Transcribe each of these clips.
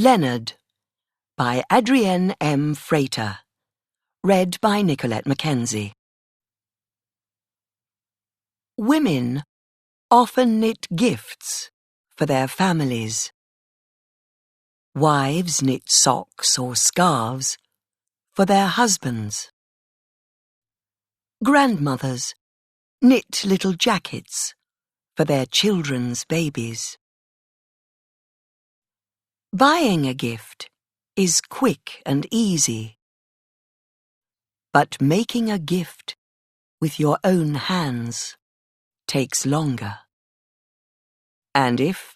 Leonard by Adrienne M. Frater. Read by Nicolette Mackenzie. Women often knit gifts for their families. Wives knit socks or scarves for their husbands. Grandmothers knit little jackets for their children's babies. Buying a gift is quick and easy, but making a gift with your own hands takes longer. And if,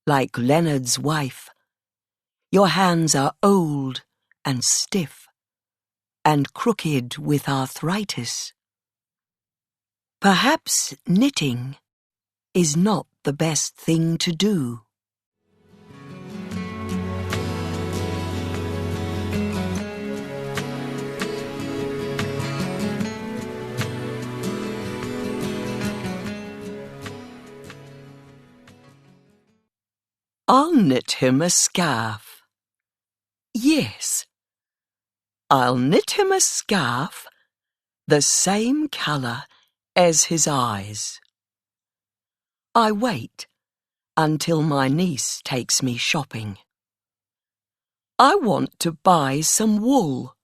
like Leonard's wife, your hands are old and stiff and crooked with arthritis, perhaps knitting is not the best thing to do. I'll knit him a scarf. Yes, I'll knit him a scarf the same colour as his eyes. I wait until my niece takes me shopping. I want to buy some wool,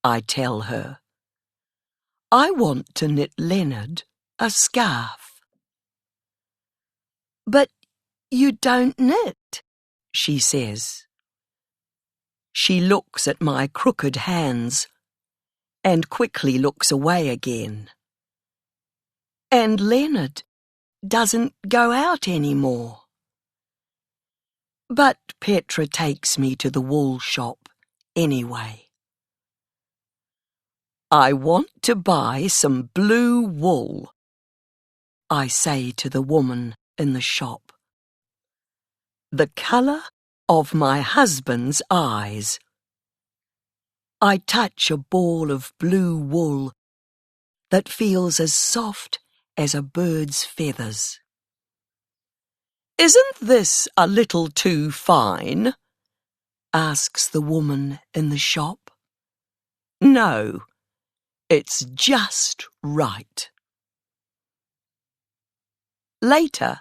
I tell her. I want to knit Leonard a scarf. But you don't knit, she says. She looks at my crooked hands and quickly looks away again. And Leonard doesn't go out anymore. But Petra takes me to the wool shop anyway. I want to buy some blue wool, I say to the woman in the shop. The colour of my husband's eyes. I touch a ball of blue wool that feels as soft as a bird's feathers. Isn't this a little too fine? Asks the woman in the shop. No, it's just right. Later,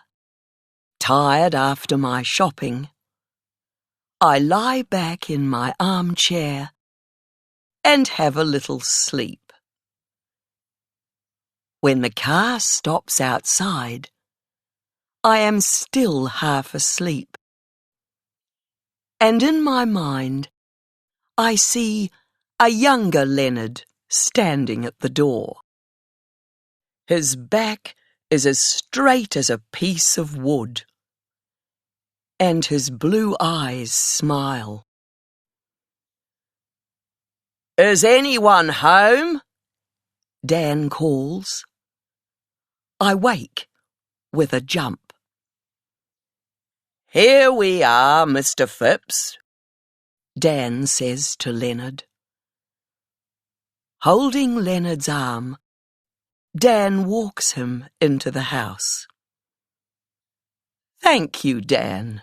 tired after my shopping, I lie back in my armchair and have a little sleep. When the car stops outside, I am still half asleep. And in my mind, I see a younger Leonard standing at the door. His back is as straight as a piece of wood, and his blue eyes smile. Is anyone home? Dan calls. I wake with a jump. Here we are, Mr. Phipps, Dan says to Leonard. Holding Leonard's arm, Dan walks him into the house. Thank you, Dan.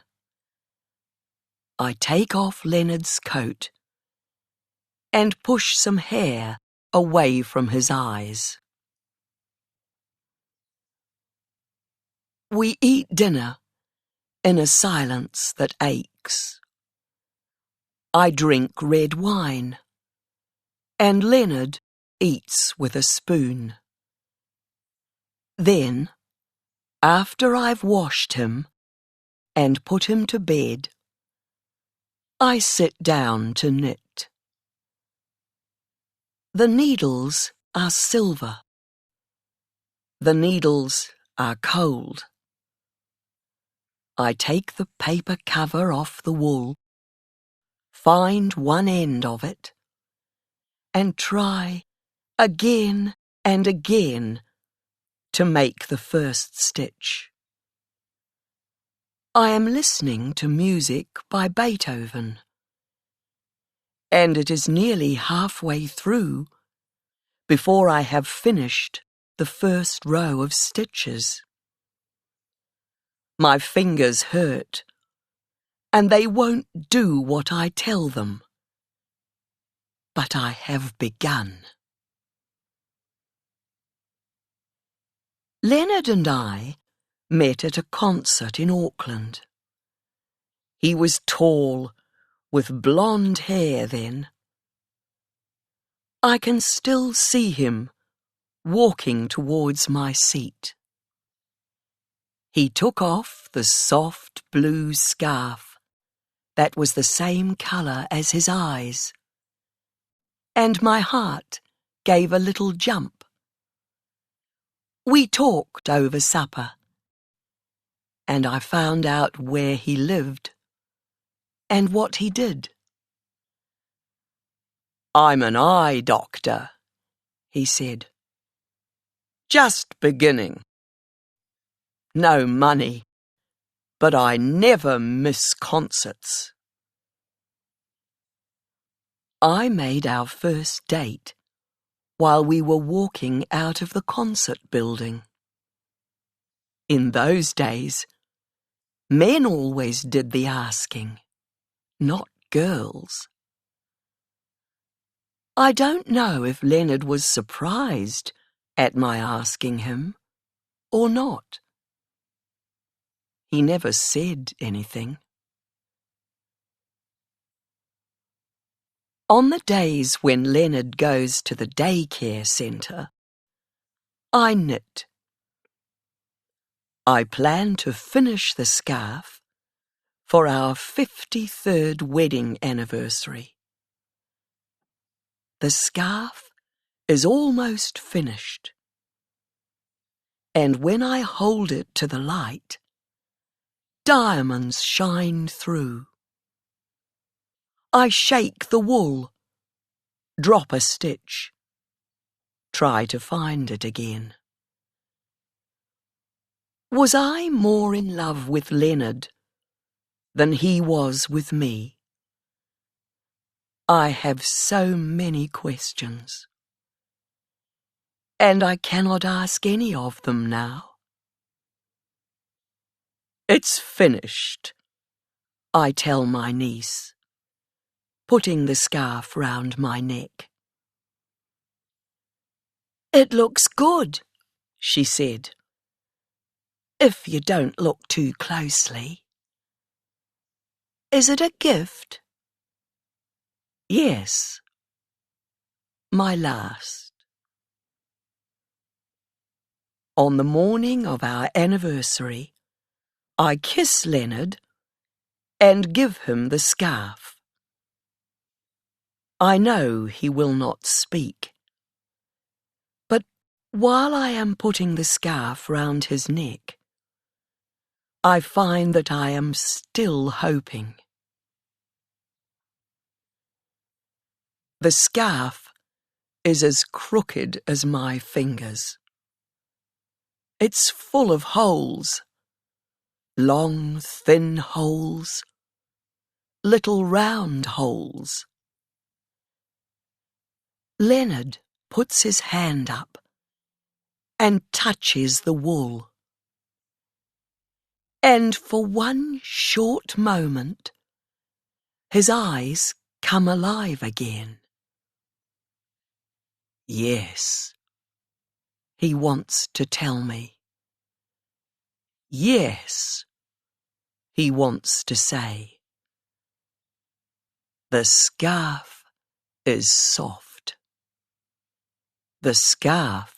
I take off Leonard's coat and push some hair away from his eyes. We eat dinner in a silence that aches. I drink red wine, and Leonard eats with a spoon. Then, after I've washed him and put him to bed, I sit down to knit. The needles are silver. The needles are cold. I take the paper cover off the wool, find one end of it, and try again and again to make the first stitch. I am listening to music by Beethoven, and it is nearly halfway through before I have finished the first row of stitches. My fingers hurt, and they won't do what I tell them. But I have begun. Leonard and I met at a concert in Auckland. He was tall, with blonde hair then. I can still see him walking towards my seat. He took off the soft blue scarf that was the same colour as his eyes, and my heart gave a little jump. We talked over supper, and I found out where he lived and what he did. "I'm an eye doctor," he said. "Just beginning. No money, but I never miss concerts." I made our first date while we were walking out of the concert building. In those days, men always did the asking, not girls. I don't know if Leonard was surprised at my asking him or not. He never said anything. On the days when Leonard goes to the daycare centre, I knit. I plan to finish the scarf for our 53rd wedding anniversary. The scarf is almost finished, and when I hold it to the light, diamonds shine through. I shake the wool, drop a stitch, try to find it again. Was I more in love with Leonard than he was with me? I have so many questions, and I cannot ask any of them now. "It's finished," I tell my niece, putting the scarf round my neck. "It looks good," she said, "if you don't look too closely." "Is it a gift?" "Yes, my last." On the morning of our anniversary, I kiss Leonard and give him the scarf. I know he will not speak, but while I am putting the scarf round his neck, I find that I am still hoping. The scarf is as crooked as my fingers. It's full of holes, long, thin holes, little round holes. Leonard puts his hand up and touches the wool. And for one short moment, his eyes come alive again. Yes, he wants to tell me. Yes, he wants to say. The scarf is soft. The scarf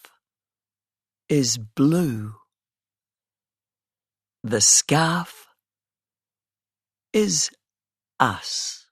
is blue. The scarf is us.